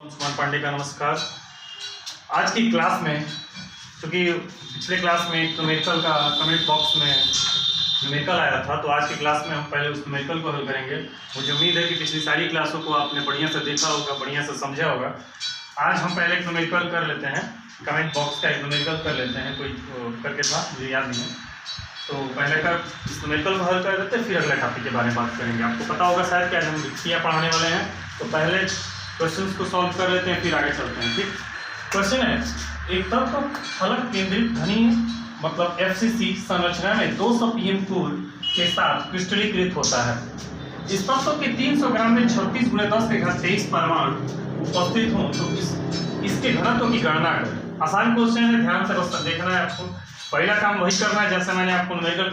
सुमन पांडे का नमस्कार। आज की क्लास में, क्योंकि पिछले क्लास में एक न्यूमेरिकल का कमेंट बॉक्स में न्यूमेरिकल आया था, तो आज की क्लास में हम पहले उस न्यूमेरिकल को हल करेंगे। मुझे उम्मीद है कि पिछली सारी क्लासों को आपने बढ़िया से देखा होगा, बढ़िया से समझा होगा। आज हम पहले एक न्यूमेरिकल कर लेते हैं, कमेंट बॉक्स का एक न्यूमेरिकल कर लेते हैं। कोई करके था, मुझे याद नहीं है, तो पहले का इस न्यूमेरिकल को हल कर देते हैं, फिर अगले टॉपिक के बारे में बात करेंगे। आपको पता होगा शायद क्या हम रिक्तियाँ पढ़ाने वाले हैं, तो पहले क्वेश्चंस को सॉल्व कर लेते हैं, फिर आगे चलते हैं। ठीक, क्वेश्चन है, एक तत्व फलक केंद्रित धनी मतलब FCC संरचना में 200 pm कोर के साथ क्रिस्टलीकृत होता है। इस तत्व के 300 ग्राम में 36 × 10⁻23 परमाणु उपस्थित हों तो इसके घनत्व की गणना करें। आसान क्वेश्चन है, ध्यान से बस देखना है आपको। पहला काम वही करना है जैसे मैंने आपको न्यूमेरिकल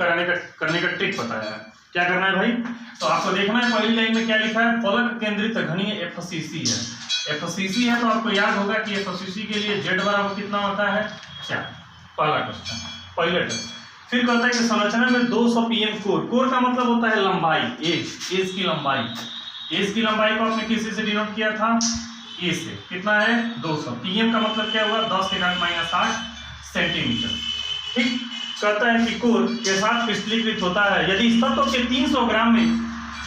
करने का ट्रिक बताया है। क्या करना है भाई, तो आपको देखना है पहली लाइन में क्या लिखा है, फलक केंद्रित घनीय FCC है। FCC है तो आपको याद होगा कि FCC के लिए Z बराबर कितना होता है, क्या, पहला क्वेश्चन, पहले टेस्ट। फिर कहता है कि संरचना में 200 pm कोर का मतलब होता है लंबाई, एज की लंबाई। एज की लंबाई को आपने किसी से डिनोट किया था, ए से। कितना है, 200। pm का मतलब क्या हुआ, 10⁻⁸ सेंटीमीटर। ठीक, कहता है कि कोर के साथ क्रिस्टलीकृत होता है यदि इस तत्व के 300 ग्राम में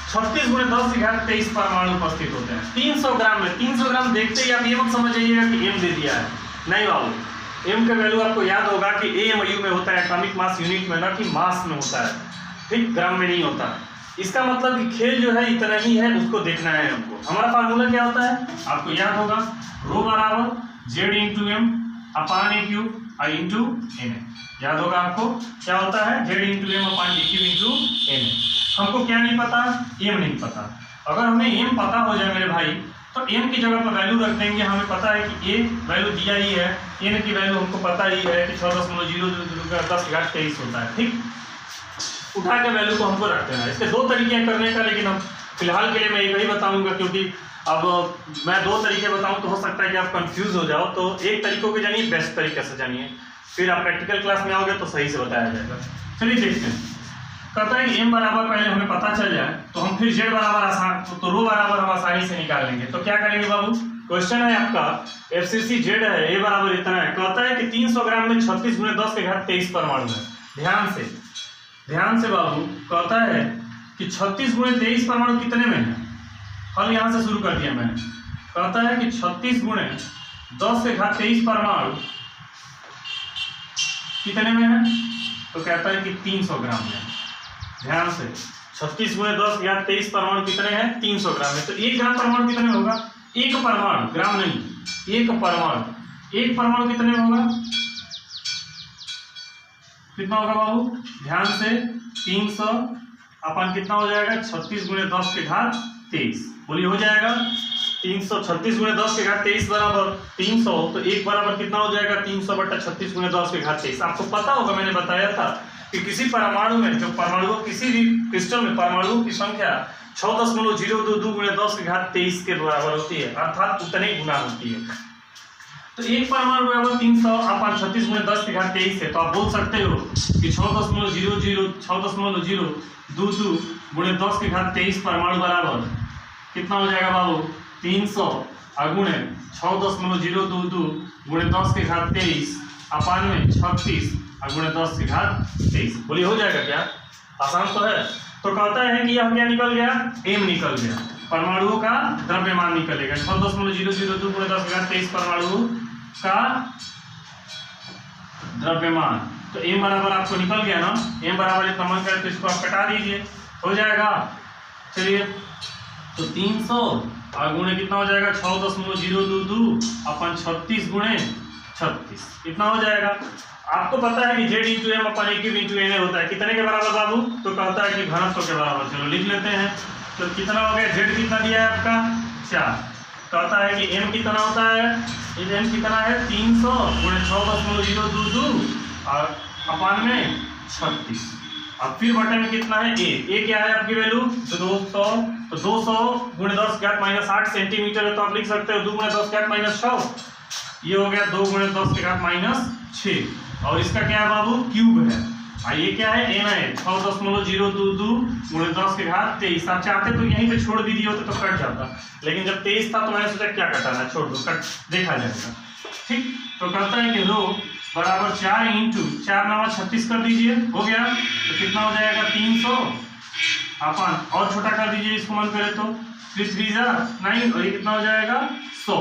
36 × 10⁻23 परमाणु उपस्थित होते हैं। 300 ग्राम में, 300 ग्राम देखते ही आप ये मत समझ जाइएगा कि m दे दिया है, नहीं बाबू। m का वैल्यू आपको याद होगा कि AMU में होता है, एटॉमिक मास यूनिट में, ना कि मास में होता है। ठीक, ग्राम में नहीं होता। इसका मतलब कि खेल जो है इतना ही है, उसको देखना है हमको। हमारा फार्मूला क्या होता है, आपको याद होगा, ρ बराबर Z × m/AQ I × Na। याद होगा आपको क्या होता है, Z × m/AQ × Na। हमको क्या नहीं पता, m नहीं पता। अगर हमें m पता हो जाए मेरे भाई, तो m की जगह पर वैल्यू रख देंगे। हमें पता है कि a वैल्यू दिया ही है, n की वैल्यू हमको पता ही है कि 6.00010⁻23 होता है। ठीक, उठा के वैल्यू को हमको रख देना है। इसके दो तरीके हैं करने का, लेकिन हम फिलहाल के लिए मैं एक ही बताऊंगा, क्योंकि अब मैं दो तरीके बताऊं तो हो सकता है कि आप कंफ्यूज हो जाओ। तो एक तरीकों को जानिए, बेस्ट तरीके से जानिए, फिर आप प्रैक्टिकल क्लास में आओगे तो सही से बताया जाएगा। चलिए देखते हैं। कहता है कि m बराबर पहले हमें पता चल जाए तो हम फिर Z बराबर आसान, तो ρ बराबर हम आसानी से निकाल लेंगे। तो क्या करेंगे बाबू, क्वेश्चन है आपका FCC Z है, a बराबर इतना है। कहता है कि 300 ग्राम में 36 × 10⁻23 परमाणु है। ध्यान से बाबू, कहता है कि 36 × 23 परमाणु कितने में है। हल यहाँ से शुरू कर दिया मैंने। कहता है कि 36 × 10⁻23 परमाणु कितने में है, तो कहता है कि 300 ग्राम में। ध्यान से, 36 × 10⁻23 परमाणु कितने हैं, 300 ग्राम में। तो 1 ग्राम परमाणु कितने में होगा, एक परमाणु, ग्राम नहीं, एक परमाणु कितने में होगा, कितना होगा बाबू, ध्यान से, 300 अपन कितना हो जाएगा, 36 × 10⁻23। बोलिए, हो जाएगा 336 × 10⁻23 बराबर 300। तो एक बराबर कितना हो जाएगा, 300/36 × 10⁻23। आपको पता होगा, मैंने बताया था कि किसी परमाणु में, जो परमाणु, किसी भी क्रिस्टल में परमाणुओं की संख्या 6.022 × 10⁻23 के बराबर होती है, अर्थात उतने गुना होती है। तो एक परमाणु बराबर 300 अपन 36 × 10⁻23 है। तो आप बोल सकते हो कि 6.022 × 10⁻23 परमाणु बराबर कितना हो जाएगा बाबू, 300 × 6.022 × 10⁻23 अपन में 36 × 10⁻23। बोलिए, हो जाएगा क्या, आसान तो है। तो कहता है कि यह क्या निकल गया, m निकल गया, परमाणुओं का द्रव्यमान निकलेगा। 6.002 × 10⁻23 परमाणु का द्रव्यमान। तो m बराबर आपको निकल गया ना, m बराबर इतना मन करे तो इसको आप कटा दीजिए, हो जाएगा। चलिए, तो 300 और गुणे कितना हो जाएगा, 6.022 अपन 36 × 36, इतना हो जाएगा। आपको पता है कि Z × m/AQ × Na होता है कितने के बराबर बाबू, तो कहता है कि घनत्व के बराबर। चलो लिख लेते हैं। तो कितना हो गया, Z कितना दिया है आपका, 4। कहता है कि m कितना होता है, m कितना है, 300 × 6.022 और अपन में 36। अब फिर बटन में कितना है, a क्या है आपकी वैल्यू, तो 200। तो 200 × 10⁻⁸ सेंटीमीटर है, तो आप लिख सकते हो 2 × 10⁻6। ये हो गया 2 × 10⁻6। और इसका क्या है बाबू, क्यूब है। ये क्या है एन है 6.022 गुणे 10 के घात 23। आप चाहते तो यहीं पे छोड़ भी दिए होते तो कट जाता, लेकिन जब 23 था तो मैंने सोचा क्या कटाना, छोड़ दो, कट देखा जाएगा। ठीक, तो कहता है कि रो बराबर 4 इंटू 4 9 36 कर दीजिए, हो गया। तो कितना हो जाएगा 300 अपन, और छोटा कर दीजिए इसको मन करे तो 3 3 9, और ये कितना हो जाएगा 100।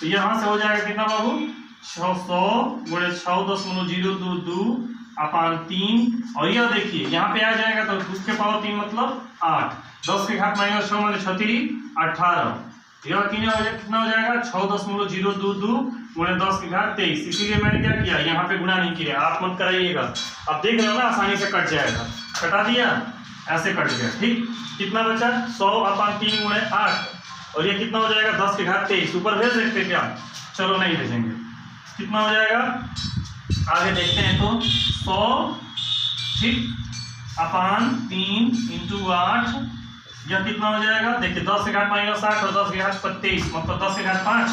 तो यहाँ से हो जाएगा कितना बाबू 600 गुणे 6.022 अपान 3, और यह देखिए यहाँ पे आ जाएगा तो 2 के पावर 3 मतलब 8, 10 के घात माइनस 6 माने 36 18, यह कितना हो जाएगा 6.022 गुणे 10 के घात 23। इसीलिए मैंने क्या किया, यहाँ पे गुणा नहीं किया, आप मत कराइएगा। अब देख रहे हो ना आसानी से कट जाएगा, कटा दिया ऐसे कट गया। ठीक, कितना बचा 100 अपान 3 गुणे 8, और ये कितना हो जाएगा 10 के घात 23। ऊपर भेज सकते क्या, चलो नहीं भेजेंगे। कितना हो जाएगा आगे देखते हैं तो 100 ठीक अपान 3 इंटू 8, यह कितना हो जाएगा देखिए 10 के घात माइनस 8 और 10 के घात 23 मतलब 10 के घात 5,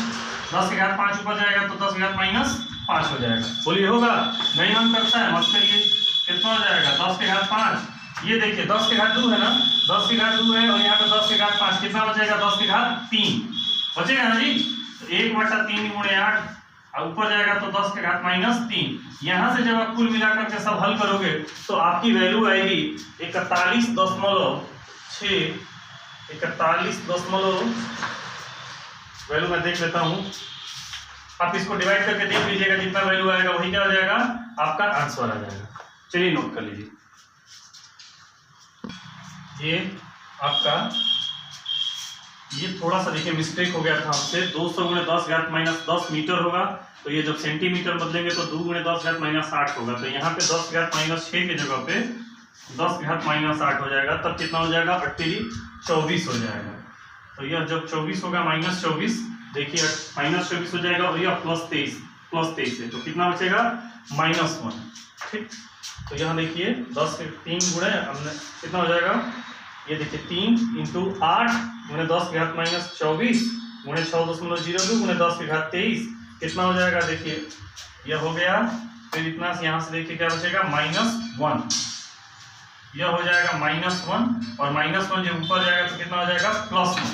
10 के घात 5 ऊपर जाएगा तो 10 के घात माइनस 5 हो जाएगा। बोलिए होगा, नहीं मन करता है मत करिए। कितना हो जाएगा 10 के घात 5, ये देखिए 10 के घात 2 है ना, 10 के घात 2 है और यहाँ पे 10 के घात 5, कितना बचेगा 10 के घात 3 बचेगा ना जी। 1/3 गुणे 8 और ऊपर जाएगा तो 10 के घात माइनस 3। यहाँ से जब आप कुल मिलाकर के सब हल करोगे तो आपकी वैल्यू आएगी 41.6 वैल्यू मैं देख लेता हूँ, आप इसको डिवाइड करके देख लीजिएगा, जितना वैल्यू आएगा वही क्या हो जाएगा आपका आंसर आ जाएगा। चलिए नोट कर लीजिए, ये आपका ये थोड़ा सा देखिए मिस्टेक हो गया था हमसे। 200 गुणे 10 घात माइनस 10 मीटर होगा, तो ये जब सेंटीमीटर बदलेंगे तो 2 गुणे 10 घात माइनस 8 होगा। तो यहाँ पे 10 घात माइनस 6 की जगह पे 10 घात माइनस 8 हो जाएगा, तब कितना हो जाएगा 24 हो जाएगा। तो यह जब 24 होगा माइनस 24, देखिए माइनस 24 हो जाएगा, और यह प्लस 23 है, तो कितना बचेगा -1। ठीक, तो यहाँ देखिए 10 के 3 गुणे हमने कितना हो जाएगा, ये देखिए 3 इंटू 8 गुणे 10 के घात माइनस 24 गुणे 6.02 गुणे 10 के घात 23, कितना हो जाएगा देखिए यह हो गया। फिर इतना यहाँ से देखिए क्या बचेगा -1, यह हो जाएगा -1, और -1 जब ऊपर जाएगा तो कितना हो जाएगा +1,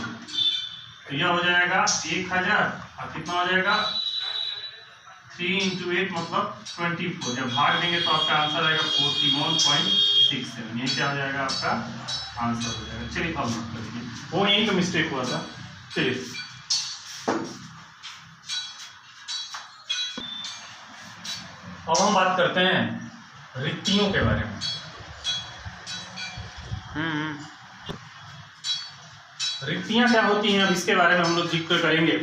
तो यह हो जाएगा 1000, और कितना हो जाएगा 3 इंटू 8 मतलब 24। जब भाग देंगे तो आपका आंसर आएगा 41.67, यही क्या हो जाएगा आपका आंसर हो जाएगा। चलिए अब नोट कर लीजिए, वो यही तो मिस्टेक हुआ था। चलिए अब हम बात करते हैं रिक्तियों के बारे में। रिक्तियां क्या होती हैं अब इसके बारे में हम लोग जिक्र करेंगे।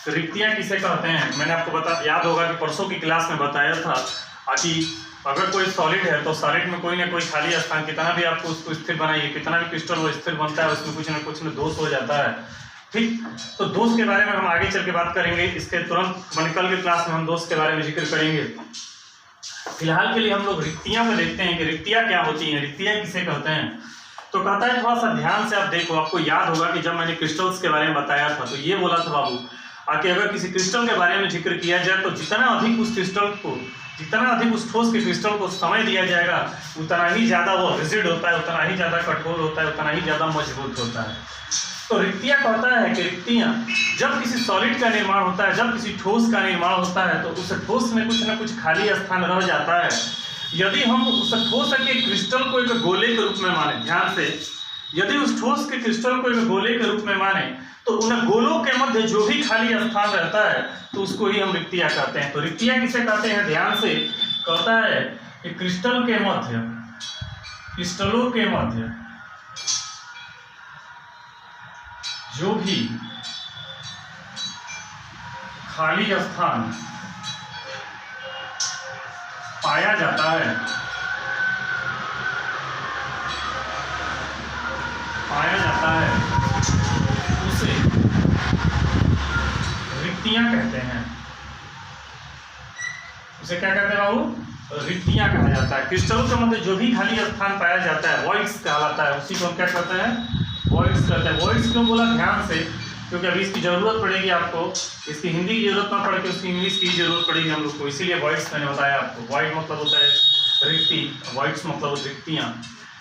रिक्तियां किसे कहते हैं, मैंने आपको याद होगा कि परसों की क्लास में बताया था कि अगर कोई सॉलिड है तो सॉलिड में कोई ना कोई खाली स्थान, कितना भी आपको उसको स्थिर बनाइए, कितना भी क्रिस्टल वो स्थिर बनता है, उसमें कुछ ना दोष हो जाता है। ठीक, तो दोष के बारे में हम आगे चल के बात करेंगे, इसके तुरंत कल के क्लास में हम दोष के बारे में जिक्र करेंगे। फिलहाल के लिए हम लोग रिक्तियां में देखते हैं कि रिक्तियां क्या होती हैं, रिक्तियां किसे कहते हैं। तो कहता है थोड़ा सा ध्यान से आप देखो, आपको याद होगा कि जब मैंने क्रिस्टल्स के बारे में बताया था तो ये बोला था बाबू कि अगर किसी क्रिस्टल के बारे में जिक्र किया जाए तो जितना अधिक उस ठोस के क्रिस्टल को समय दिया जाएगा उतना ही ज्यादा वो रिजिड होता है, उतना ही ज्यादा कठोर होता है, उतना ही ज्यादा मजबूत होता है। तो रिक्तियां कहता है कि रिक्तियां जब किसी सॉलिड का निर्माण होता है, जब किसी ठोस का निर्माण होता है तो उस ठोस में कुछ ना कुछ खाली स्थान रह जाता है। यदि हम उस ठोस के क्रिस्टल को एक गोले के रूप में माने, ध्यान से, यदि उस ठोस के क्रिस्टल को एक गोले के रूप में माने तो उन गोलों के मध्य जो भी खाली स्थान रहता है तो उसको ही हम रिक्तियां कहते हैं। तो रिक्तियां किसे कहते हैं, ध्यान से, कहता है कि क्रिस्टलों के मध्य जो भी खाली स्थान पाया जाता है उसे रिक्तियां कहते हैं। उसे क्या कहते हैं बाबू, रिक्तियां कहा जाता है। क्रिस्टलों के मध्य जो भी खाली स्थान पाया जाता है वॉइड्स कहलाता है, उसी को हम क्या कहते हैं, वॉइड्स कहते हैं। वॉइड्स क्यों बोला, ध्यान से, क्योंकि अभी इसकी जरूरत पड़ेगी आपको, इसकी हिंदी की जरूरत ना पड़ के उसकी इंग्लिश की जरूरत पड़ेगी हम लोग को, इसीलिए वॉइड्स मैंने बताया आपको। वॉइड मतलब होता है रिक्ति, वॉइड्स मतलब रिक्तियां।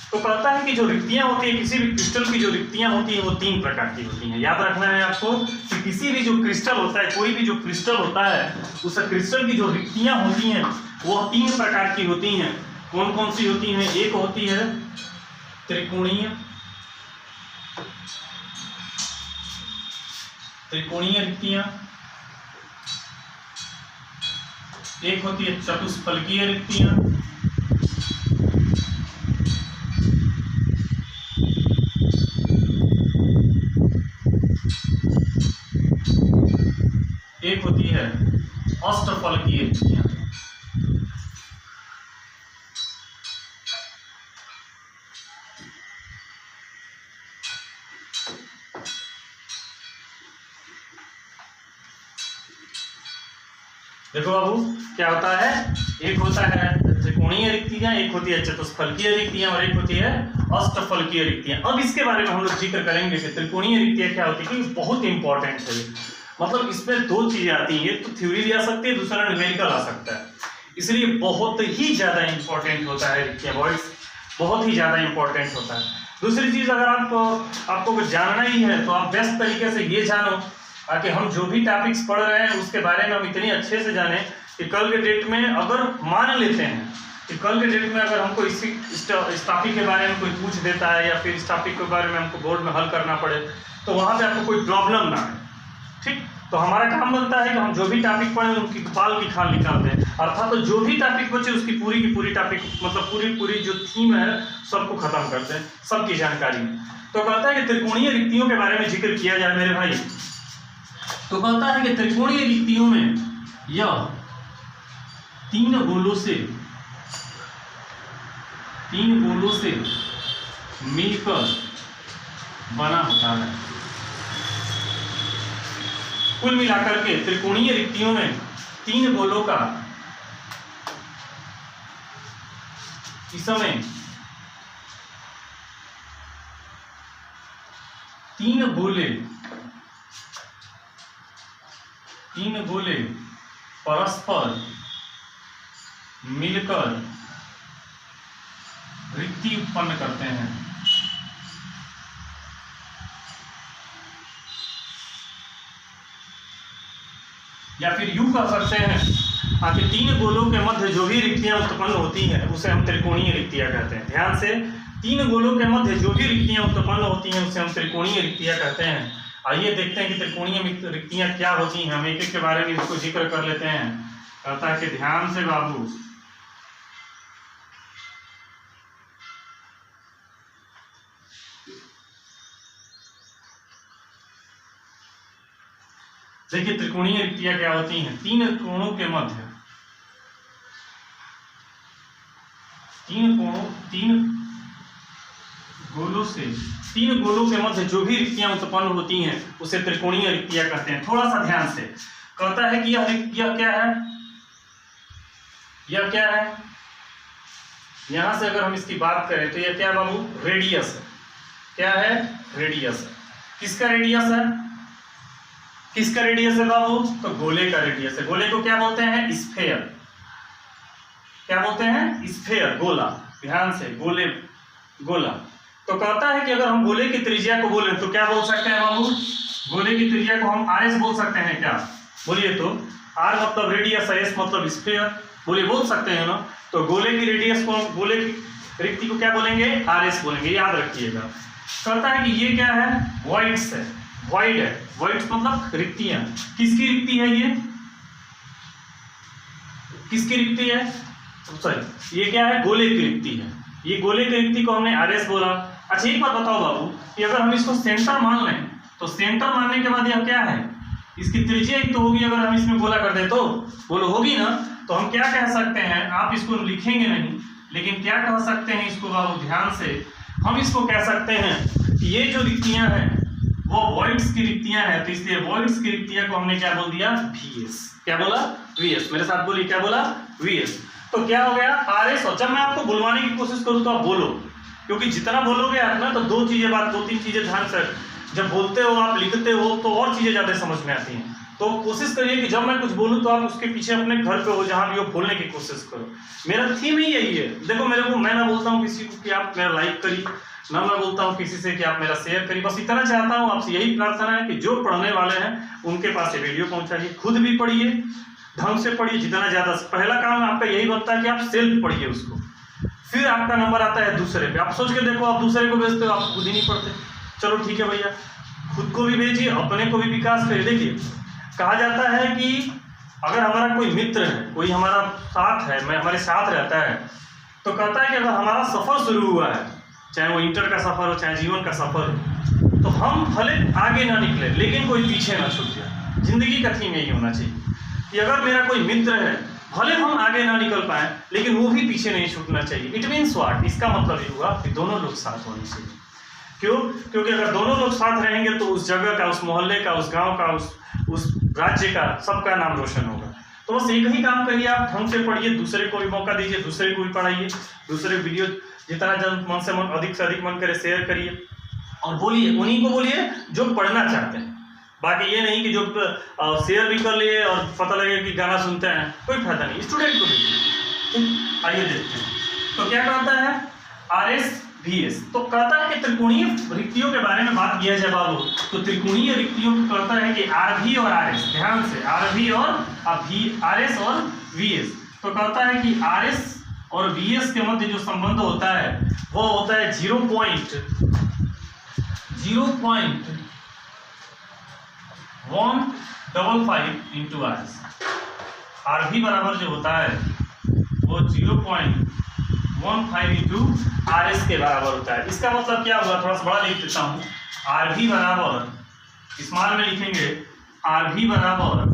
तो कहता है कि जो रिक्तियां होती है किसी भी क्रिस्टल की, जो रिक्तियां होती है वो 3 प्रकार की होती हैं। याद रखना है आपको कि किसी भी जो क्रिस्टल होता है, कोई भी जो क्रिस्टल होता है, उस क्रिस्टल की जो रिक्तियां होती हैं वो 3 प्रकार की होती हैं। कौन कौन सी होती हैं? एक होती है त्रिकोणीय, त्रिकोणीय रिक्तियां, एक होती है चतुष्फलकीय रिक्तियां, एक होती है अष्टफलकीय रिक्तियां। देखो बाबू क्या होता है, एक होता है त्रिकोणीय रिक्तियां, एक होती है चतुष्फलकीय रिक्तियां और एक होती है अष्टफलकीय रिक्तियां। अब इसके बारे में हम लोग जिक्र करेंगे कि त्रिकोणीय रिक्तियां क्या होती है, क्योंकि बहुत इंपॉर्टेंट है। मतलब इसमें 2 चीजें आती हैं, तो थ्योरी भी आ सकती है, दूसरा न्यूमेरिकल आ सकता है, इसलिए बहुत ही ज्यादा इंपॉर्टेंट होता है रिक्तियां, वॉइड्स बहुत ही ज्यादा इंपॉर्टेंट होता है। दूसरी चीज अगर आपको जानना ही है तो आप बेस्ट तरीके से ये जानो कि हम जो भी टॉपिक्स पढ़ रहे हैं उसके बारे में हम इतनी अच्छे से जाने कि कल के डेट में अगर मान लेते हैं कि कल के डेट में अगर हमको इस टॉपिक के बारे में कोई पूछ देता है या फिर इस टॉपिक के बारे में हमको बोर्ड में हल करना पड़े तो वहाँ पे आपको कोई प्रॉब्लम ना है। ठीक, तो हमारा काम बनता है कि हम जो भी टॉपिक पढ़ें उनकी बाल की खाल निकाल दें, अर्थात तो जो भी टॉपिक बचे उसकी पूरी की पूरी टॉपिक मतलब पूरी जो थीम है सबको खत्म कर दें, सबकी जानकारी में। तो कहता है कि त्रिकोणीय रिक्तियों के बारे में जिक्र किया जाए मेरे भाई। तो कहता है कि त्रिकोणीय रिक्तियों में यह 3 गोलों से मिलकर बना होता है। कुल मिलाकर के त्रिकोणीय रिक्तियों में 3 गोलों का इस समय 3 गोले परस्पर मिलकर रिक्ति उत्पन्न करते हैं। या फिर यूं कह सकते हैं कि 3 गोलों के मध्य जो भी रिक्तियां उत्पन्न होती हैं उसे हम त्रिकोणीय रिक्तियां कहते हैं। ध्यान से, 3 गोलों के मध्य जो भी रिक्तियां उत्पन्न होती हैं उसे हम त्रिकोणीय रिक्तियां कहते हैं। आइए देखते हैं कि त्रिकोणीय रिक्तियां क्या होती हैं। हम एक एक के बारे में इसको जिक्र कर लेते हैं। कहता है कि ध्यान से बाबू, देखिए त्रिकोणीय रिक्तियां क्या होती हैं। 3 कोणों के मध्य 3 गोलों के मध्य जो भी रिक्तियां उत्पन्न होती हैं उसे त्रिकोणीय रिक्तियां कहते हैं। थोड़ा सा ध्यान से, कहता है कि यह क्या है, यह क्या है। यहां से अगर हम इसकी बात करें तो यह क्या बाबू, रेडियस है। क्या है, रेडियस है। किसका रेडियस है, किसका रेडियस है बाबू, तो गोले का रेडियस है। गोले को क्या बोलते हैं, स्फेयर। क्या बोलते हैं, स्फेयर, गोला। ध्यान से, गोले, गोला। तो कहता है कि अगर हम गोले की त्रिज्या को बोले तो क्या बोल सकते हैं बाबू, गोले की त्रिज्या को हम आर एस बोल सकते हैं। क्या बोलिए, तो आर मतलब रेडियस, एस मतलब स्फेयर, बोलिए बोल सकते हैं ना। तो गोले की रेडियस को, गोले की रिक्ति को क्या बोलेंगे, आर एस बोलेंगे, याद रखिएगा। कहता है कि ये क्या है, वॉइड्स है, वॉइड है। वॉइड्स मतलब रिक्तियां। किसकी रिक्ति है ये, किसकी रिक्ति है, सॉरी ये क्या है, गोले की रिक्ति है। ये गोले की रिक्ति को हमने आर एस बोला। अच्छा एक बात बताओ बाबू कि अगर हम इसको सेंटर मान लें तो सेंटर मानने के बाद यह क्या है, इसकी त्रिज्या ही तो होगी। अगर हम इसमें गोला कर दें तो बोलो होगी ना। तो हम क्या कह सकते हैं, आप इसको लिखेंगे नहीं लेकिन क्या कह सकते हैं इसको बाबू, ध्यान से, हम इसको कह सकते हैं कि ये जो रिक्तियां हैं वो वॉइड्स की रिक्तियां हैं। तो इसलिए वॉइड्स की रिक्तियां को हमने क्या बोल दिया, वीएस। क्या बोला, वीएस। मेरे साथ बोलिए, क्या बोला, वीएस। तो क्या हो गया, आरएस। और जब मैं आपको बुलवाने की कोशिश करूं तो आप बोलो, क्योंकि जितना बोलोगे आप ना तो 2 तीन चीजें ध्यान से, जब बोलते हो आप, लिखते हो तो और चीजें ज्यादा समझ में आती हैं। तो कोशिश करिए कि जब मैं कुछ बोलूं तो आप उसके पीछे अपने घर पे हो, जहां भी हो, बोलने की कोशिश करो। मेरा थीम ही यही है। देखो मेरे को, मैं ना बोलता हूँ किसी को कि आप मेरा लाइक करिए, ना मैं बोलता हूँ किसी से कि आप मेरा शेयर करिए। बस इतना चाहता हूँ आपसे, यही प्रार्थना है कि जो पढ़ने वाले हैं उनके पास ये वीडियो पहुंचाइए। खुद भी पढ़िए, ढंग से पढ़िए, जितना ज्यादा। पहला काम आपका यही बनता है कि आप सेल्फ पढ़िए उसको, फिर आपका नंबर आता है दूसरे पे। आप सोच के देखो, आप दूसरे को भेजते हो, आप खुद ही नहीं पढ़ते। चलो ठीक है भैया, खुद को भी भेजिए, अपने को भी विकास करिए। देखिए कहा जाता है कि अगर हमारा कोई मित्र है, कोई हमारा साथ है, मैं हमारे साथ रहता है, तो कहता है कि अगर हमारा सफर शुरू हुआ है, चाहे वो इंटर का सफर हो, चाहे जीवन का सफर हो, तो हम भले आगे ना निकले लेकिन कोई पीछे ना छूट जाए। जिंदगी का थीम यही होना चाहिए कि अगर मेरा कोई मित्र है, भले हम आगे ना निकल पाए लेकिन वो भी पीछे नहीं छूटना चाहिए। It means what? इसका मतलब ये हुआ कि दोनों लोग साथ होने चाहिए। क्यों? क्योंकि अगर दोनों लोग साथ रहेंगे तो उस जगह का, उस मोहल्ले का, उस गांव का, उस राज्य का, सबका नाम रोशन होगा। तो बस एक ही काम करिए, आप ढंग से पढ़िए, दूसरे को भी मौका दीजिए, दूसरे को भी पढ़ाइए, दूसरे वीडियो जितना जल्द मन से मन, अधिक से अधिक मन करे शेयर करिए और बोलिए, उन्हीं को बोलिए जो पढ़ना चाहते हैं। बाकी ये नहीं कि जो शेयर भी कर लिए और पता लगे कि गाना सुनते हैं, कोई फायदा नहीं। स्टूडेंट को दीजिए। आइए देखते हैं तो क्या कहता है RSVS। तो कहता है कि त्रिकोणीय रिक्तियों के बारे में बात किया जाए बाबू, तो त्रिकोणीय रिक्तियों को कहता है कि RV और RS, ध्यान से, RV और RS और VS। तो कहता है कि RS और VS के मध्य जो संबंध होता है वो होता है 0.155 into RS। RV बराबर जो होता है वो 0.15 into RS के बराबर होता है। इसका मतलब क्या हुआ? थोड़ा सा बड़ा लिख देता हूँ। RV बराबर, स्मॉल में लिखेंगे, RV बराबर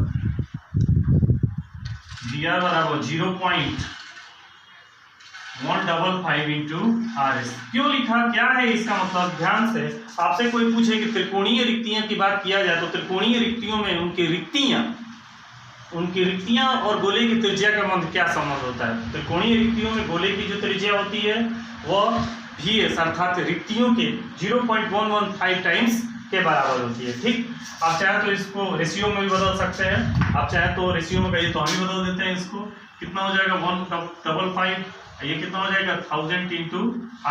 VR बराबर 0.155 into RS। क्यों लिखा, क्या है इसका मतलब? ध्यान से, आपसे कोई पूछे कि त्रिकोणीय रिक्तियां की बात किया जाए तो त्रिकोणीय रिक्तियों में उनकी रिक्तियां और गोले की त्रिज्या का मध्य क्या संबंध होता है? त्रिकोणीय रिक्तियों में गोले की जो त्रिज्या होती है वह VS अर्थात रिक्तियों के 0.115 टाइम्स के बराबर होती है। ठीक, आप चाहे तो इसको रेशियो में भी बदल सकते हैं। आप चाहे तो रेशियो में कहिए तो हम भी बदल देते हैं। इसको कितना हो जाएगा? 155। ये कितना हो जाएगा? 1000 इंटू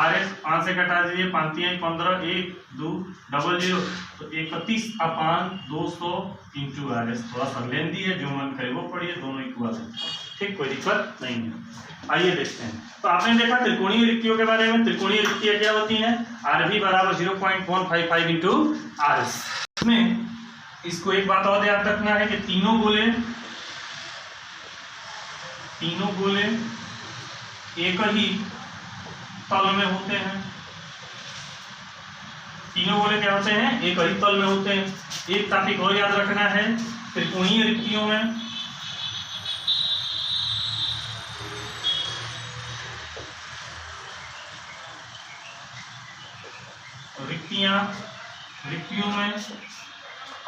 RS। 5 से घटा दीजिए, 5 15, 1 2 00, तो 31/200 इंटू RS। थोड़ा सा लेंदी है, जो मन करे वो पढ़िए, दोनों इक्वल है। ठीक, कोई दिक्कत नहीं है। आइए देखते हैं। तो आपने देखा त्रिकोणीय रिक्तियों के बारे में। त्रिकोणीय रिक्तियां क्या होती हैं? RV बराबर 0.155 इंटू RS। इसमें इसको एक बात और याद रखना है कि तीनों गोले एक ही तल में होते हैं। तीनों गोले क्या होते हैं? एक ही तल में होते हैं। एक टॉपिक और याद रखना है, त्रिकोणीय रिक्तियों में रिक्तियों में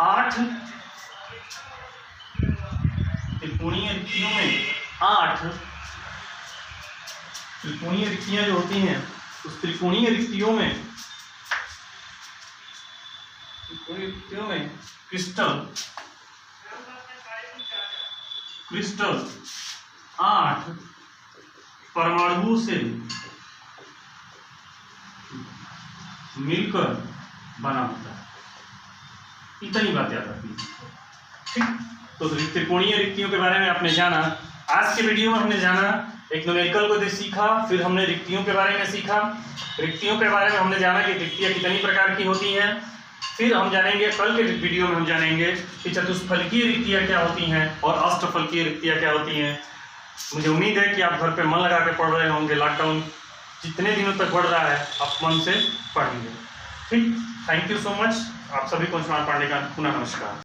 8 त्रिकोणीय रिक्तियों में 8 त्रिकोणीय रिक्तियां जो होती हैं, उस त्रिकोणीय रिक्तियों में क्रिस्टल 8 परमाणुओं से मिलकर बना होता है। इतनी बात याद रखनी। ठीक, तो त्रिकोणीय रिक्तियों के बारे में आपने जाना। आज के वीडियो में हमने जाना, एक न्यूमेरिकल को सीखा, फिर हमने रिक्तियों के बारे में सीखा। रिक्तियों के बारे में हमने जाना कि रिक्तियां कितनी प्रकार की होती हैं। फिर हम जानेंगे, कल के वीडियो में हम जानेंगे कि चतुष्फलकीय रिक्तियां क्या होती हैं और अष्टफलकीय रिक्तियां क्या होती हैं। मुझे उम्मीद है कि आप घर पे मन लगा के पढ़ रहे होंगे। लॉकडाउन जितने दिनों तक बढ़ रहा है, आप मन से पढ़ेंगे। ठीक, थैंक यू सो मच। आप सभी को अंशुमान पांडे का पुनः नमस्कार।